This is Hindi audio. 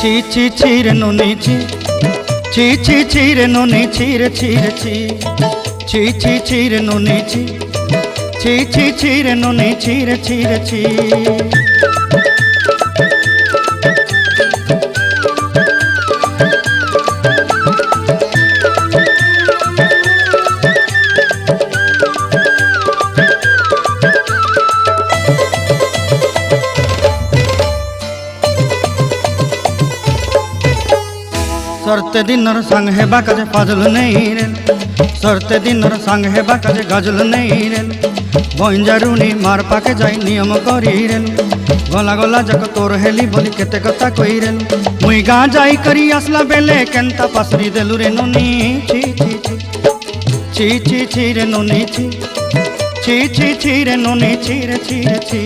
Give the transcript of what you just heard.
ছি ছি ছি রে নুনি ছি, ছি ছি ছি রে নুনি ছি রে ছি রে ছি, ছি ছি ছি রে নুনি ছি, ছি ছি ছি রে নুনি ছি রে ছি রে ছি। सरते दिनर संग हेबा काजे फाजल नहीं रेल, सरते दिनर संग हेबा काजे गाजल नहीं रेल, बंजारुनी मार पाके जाई नियम करी रेल, गला गला जक तोर हेली बोली केते कथा कई रेल, मुई गाँ जाई करी आसला बेले केंता पासरी देलु रे नुनी ची ची ची, ची ची ची रे नुनी ची, ची ची ची रे नुनी ची रे ची रे ची।